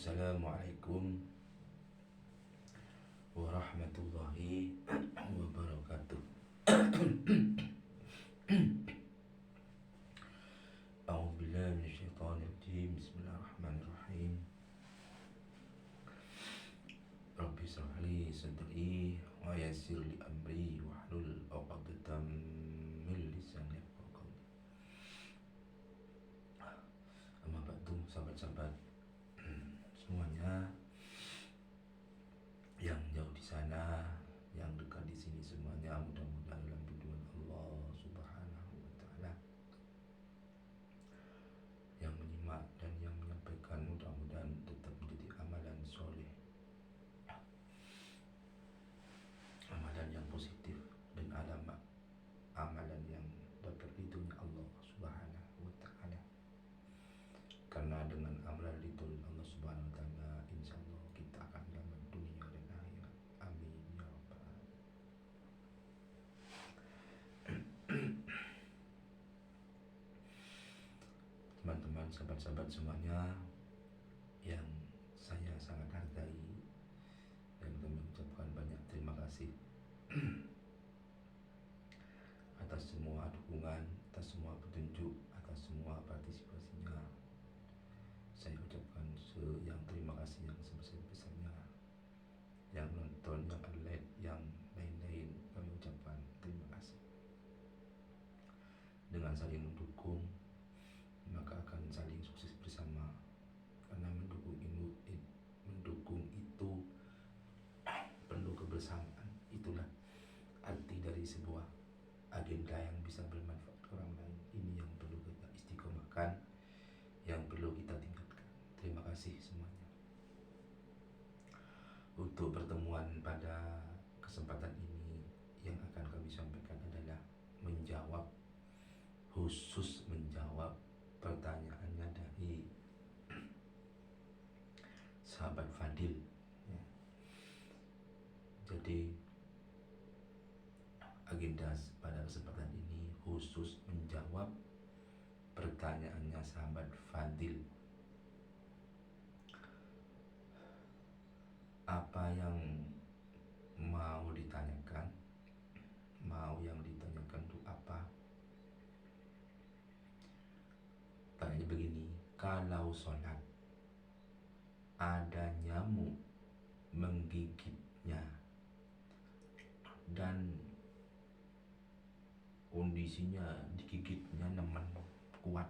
Assalamualaikum warahmatullahi wabarakatuh. A'udzubillahi minasyaitonir rajim. Bismillahirrahmanirrahim. Rabbi shrah li sadri wa yassir li amri wahlul 'uqdatam min lisani yafqahu qawli. Amma ba'du, sahabat-sahabat semuanya, yang jauh di sana, yang dekat di sini, semuanya mudah-mudahan dalam lindungan Allah Subhanahu wa taala. Yang menyimak dan yang menyampaikan mudah-mudahan tetap menjadi amalan soleh, amalan yang positif, dan amalan yang dapat ridhonya Allah Subhanahu wa taala. Karena dengan amalan ridho Allah Subhanahu wa taala, insyaallah kita akan selamat dunia dan akhirat. Amin ya rabbal alamin. Teman-teman, sahabat-sahabat semuanya yang saya sangat hargai, dan kami ucapkan banyak terima kasih atas semua dukungan, atas semua petunjuk, atas semua partisipasinya. Saya ucapkan yang terima kasih yang sebesar-besarnya. Yang nonton, yang like, yang lain-lain, kami ucapkan terima kasih. Dengan saling mendukung, maka akan saling sukses bersama. Karena mendukung itu perlu kebersamaan. Itulah arti dari sebuah agenda yang bisa bermanfaat ke orang lain. Ini yang perlu kita istiqomahkan, yang perlu kita tingkatkan. Terima kasih semuanya. Untuk pertemuan pada kesempatan ini, yang akan kami sampaikan adalah khusus menjawab pertanyaannya dari sahabat Fadil, ya. Jadi agenda pada kesempatan ini khusus menjawab pertanyaannya sahabat Fadil. Apa yang mau ditanyakan? Yang ditanyakan itu apa? Tanya begini, kalau sholat ada nyamuk menggigitnya dan kondisinya digigitnya nemen kuat,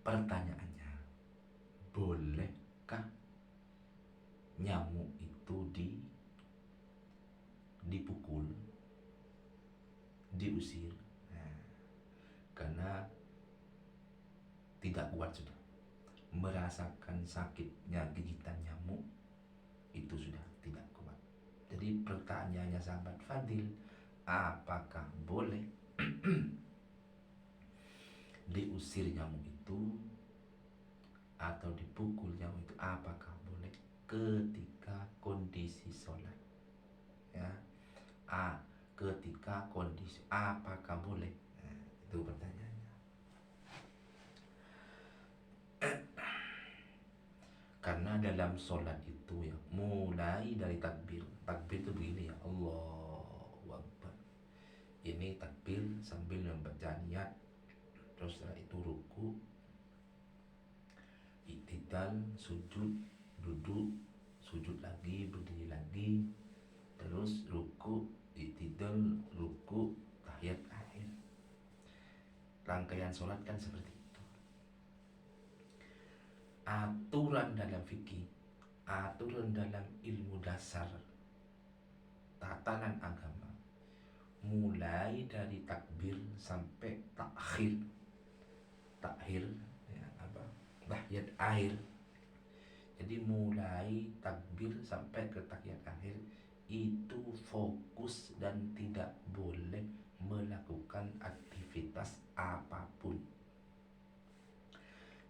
pertanyaannya, bolehkah nyamuk itu dipukul, diusir? Karena tidak kuat sudah, merasakan sakitnya gigitan nyamuk itu sudah tidak kuat. Jadi pertanyaannya sahabat Fadil, apakah boleh diusir nyamuk itu atau dipukul nyamuk itu? Apakah boleh ketika kondisi sholat? Ya, ketika kondisi, apakah boleh? Itu pertanyaannya. Karena dalam sholat itu, ya, mulai dari takbir itu begini, ya, Allahu Akbar. Ini takbir sambil membaca niat, terus setelah itu ruku, i'tidal, sujud, duduk, sujud lagi, berdiri lagi, terus ruku, i'tidal, ruku, tahiyat akhir. Rangkaian sholat kan seperti itu. Aturan dalam fikih, aturan dalam ilmu dasar tatanan agama, mulai dari takbir sampai takhir, ya, tahiyat akhir. Jadi mulai takbir sampai ke tahiyat akhir itu fokus dan tidak boleh melakukan aktivitas apapun.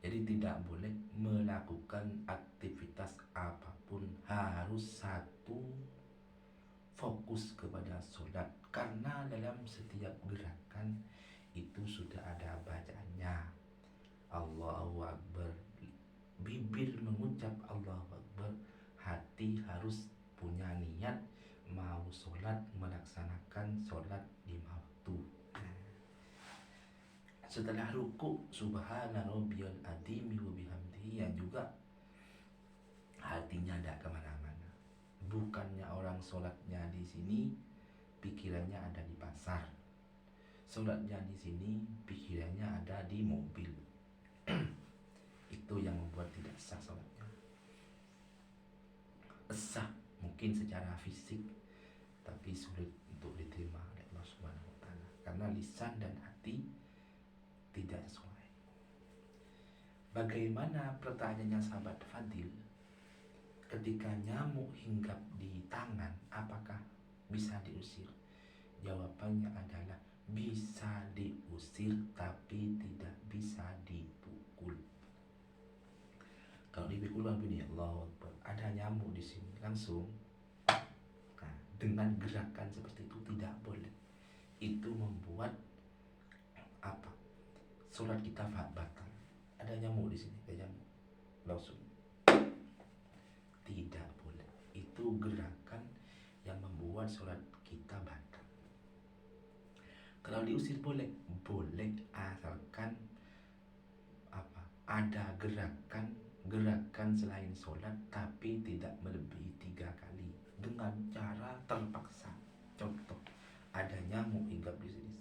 Jadi tidak boleh melakukan aktivitas apapun, harus satu, fokus kepada sholat. Karena dalam setiap gerakan itu sudah ada bacaannya. Allahu Akbar bibir mengucap Allahu Akbar, hati harus punya niat mau sholat, melaksanakan sholat 5 waktu. Setelah ruku, subhana rabbiyal azimi wa bihamdihi, yang juga hatinya tidak kemana-mana. Bukannya orang sholatnya di sini, pikirannya ada di pasar. Sholatnya di sini, pikirannya ada di mobil. Itu yang membuat tidak sah sholatnya. Sah mungkin secara fisik, tapi sulit untuk diterima oleh Allah Subhanahu wa Ta'ala, karena lisan dan hati tidak sesuai. Bagaimana pertanyaannya sahabat Fadil, ketika nyamuk hinggap di tangan, apakah bisa diusir? Jawabannya adalah bisa diusir, tapi tidak bisa dipukul. Kalau dipukul kan bunyi Allah Akbar, ada nyamuk di sini, langsung. Nah, dengan gerakan seperti itu tidak boleh. Itu membuat apa? Sholat kita batal. Ada nyamuk di sini, ada nyamuk, langsung tidak boleh. Itu gerakan yang membuat sholat kita batal. Kalau diusir boleh, boleh asalkan apa? Ada gerakan selain sholat, tapi tidak melebihi 3 kali dengan cara terpaksa. Contoh, ada nyamuk hinggap di sini,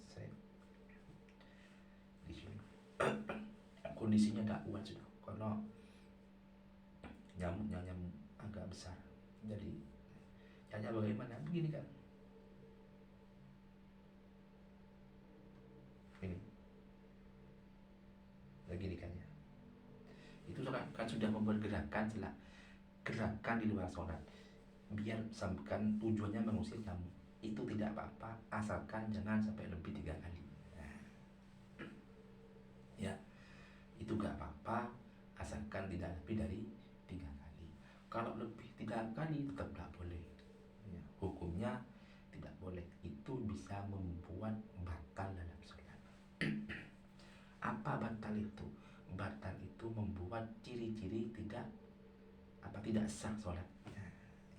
di sini. Kondisinya tidak kuat sudah, karena nyamuknya agak besar. Jadi caranya bagaimana? Begini kan, ini begini kan ya. Itu kan sudah membuat gerakan di luar sholat, biar kan tujuannya mengusir nyamuk. Itu tidak apa-apa, asalkan jangan sampai lebih 3 kali. Nah, ya, itu gak apa-apa, asalkan tidak lebih dari 3 kali. Kalau lebih 3 kali tetap gak boleh ya, hukumnya tidak boleh. Itu bisa membuat batal dalam sholat. Apa batal itu? Batal itu membuat ciri-ciri tidak sah sholat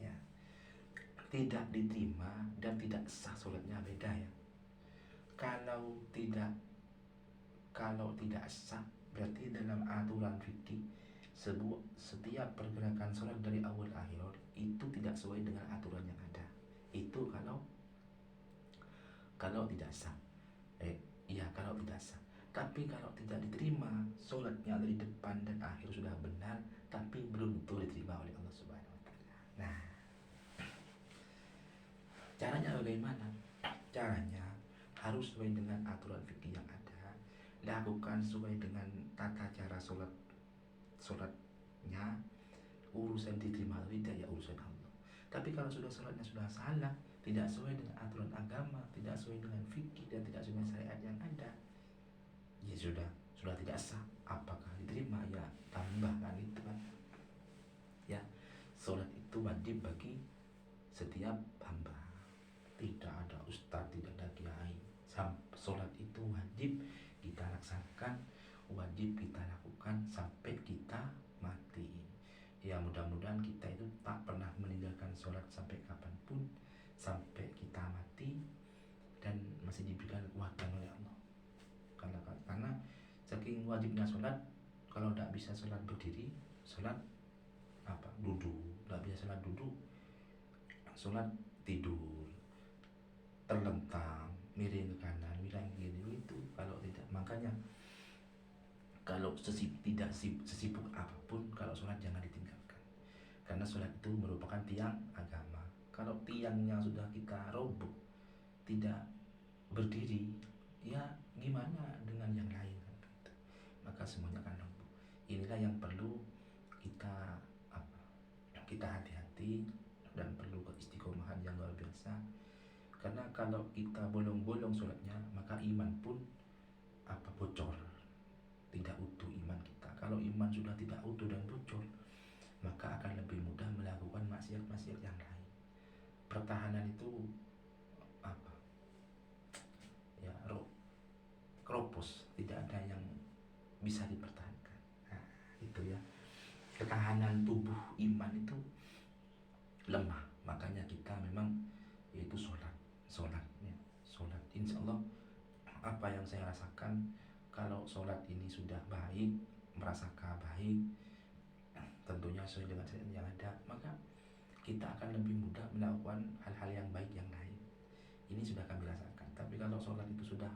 ya. Tidak diterima dan tidak sah sholatnya beda ya. Kalau tidak sah, berarti dalam aturan fikih setiap pergerakan sholat dari awal akhir itu tidak sesuai dengan aturan yang ada. Itu kalau tidak sah. Kalau tidak sah. Tapi kalau tidak diterima, sholatnya dari depan dan akhir sudah benar, tapi belum tentu diterima oleh Allah Subhanahu wa Ta'ala. Nah, caranya bagaimana? Caranya harus sesuai dengan aturan fikih yang ada. Lakukan sesuai dengan tata cara sholatnya. Urusan diterima atau tidak ya urusan Allah. Tapi kalau sholatnya sudah salah, tidak sesuai dengan aturan agama, tidak sesuai dengan fikih, dan tidak sesuai dengan syariat yang ada, ya sudah tidak sah. Apakah diterima? Ya tambahkan itu kan ya. Sholat itu wajib bagi setiap hamba, tidak ada ustaz, tidak ada kiai. Sholat itu wajib kita laksanakan, wajib kita lakukan sampai kita mati. Ya mudah-mudahan kita itu tak pernah meninggalkan sholat sampai kapanpun, sampai kita mati dan masih diberikan kekuatan oleh Allah. Karena saking wajibnya sholat, kalau tidak bisa sholat berdiri, sholat duduk. Tidak bisa sholat duduk, sholat tidur, terlentang, miring ke kanan, miring ke kiri. Itu kalau tidak, makanya kalau sesibuk apapun, kalau sholat jangan ditinggalkan, karena sholat itu merupakan tiang agama. Kalau tiangnya sudah kita roboh, tidak berdiri, ya gimana dengan yang lain kan gitu. Maka semuanya akan roboh. Inilah yang perlu kita hati-hati dan perlu keistiqomahan yang luar biasa. Karena kalau kita bolong-bolong sholatnya, maka iman pun bocor, tidak utuh iman kita. Kalau iman sudah tidak utuh dan bocor, maka akan lebih mudah melakukan maksiat-maksiat yang lain. Pertahanan itu kropos, tidak ada yang bisa dipertahankan. Nah, itu ya. insya Allah apa yang saya rasakan, kalau sholat ini sudah baik, merasakan baik, tentunya sesuai dengan syariat yang ada, maka kita akan lebih mudah melakukan hal-hal yang baik yang lain. Ini sudah kami rasakan. Tapi kalau sholat itu sudah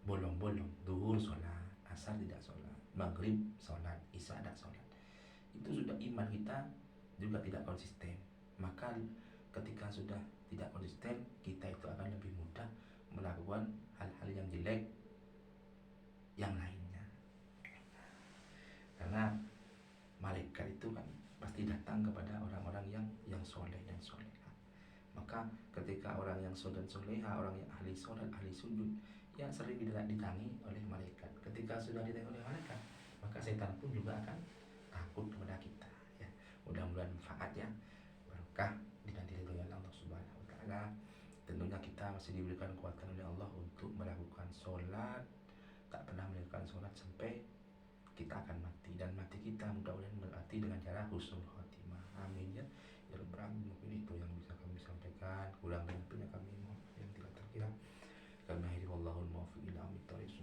bolong-bolong, duhur sholat, asar tidak sholat, maghrib sholat, isya tidak sholat, itu sudah iman kita juga tidak konsisten. Maka ketika sudah tidak konsisten, kita itu akan lebih mudah melakukan hal-hal yang jelek yang lainnya. Karena malaikat itu kan pasti datang kepada orang-orang yang soleh dan soleha. Maka ketika orang yang soleh dan soleha, orang yang ahli sholat, ahli sujud, yang sering didatangi oleh malaikat. Ketika sudah didatangi oleh malaikat, maka setan pun juga akan takut kepada kita. Ya, mudah-mudahan manfaat ya, barokah dinanti oleh Allah Subhanahu Wa Taala. Tentunya kita masih diberikan kekuatan oleh Allah untuk melakukan sholat, tak pernah melakukan sholat sampai kita akan mati, dan mati kita mudah-mudahan berarti dengan cara husnul khotimah. Amin ya. Ya Rabbal Alamin. Mungkin itu yang bisa kami sampaikan. Kurang lebihnya kami mohon yang tidak terkira. Karena ini wallahul muwaffiq ila aqwamit thoriq.